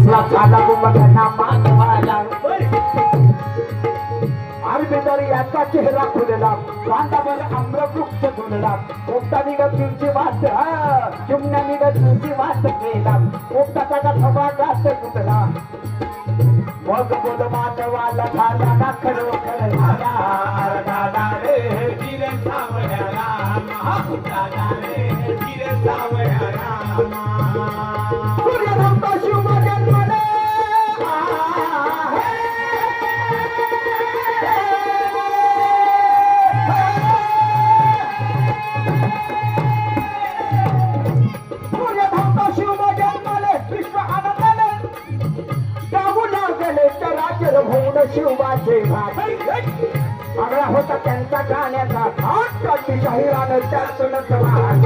बसला झाला मगना मानवाला आरबीदारी याचा चेहरा खुलला कांदावर आम्रवृक्ष झुलला ओपटा निघत तुमची वाट चिमण्या निघत तुमची वाट केला ओपटाचा गथवा गात गुतला मग बोल मानवाला झाला ना खरोखर झाला दादा रे वीर सावळ्या रामा दादा रे वीर सावळ्या रामा सूर्यभक्त शिव जन्मले सूर्यभक्त शिव जन्मले विश्व आनंदाने गाऊ लागले चराचर होऊन शिवाचे भाग आगळा होता त्यांचा गाण्याचा थाट काढली शाहिरानं त्यातूनच वाहत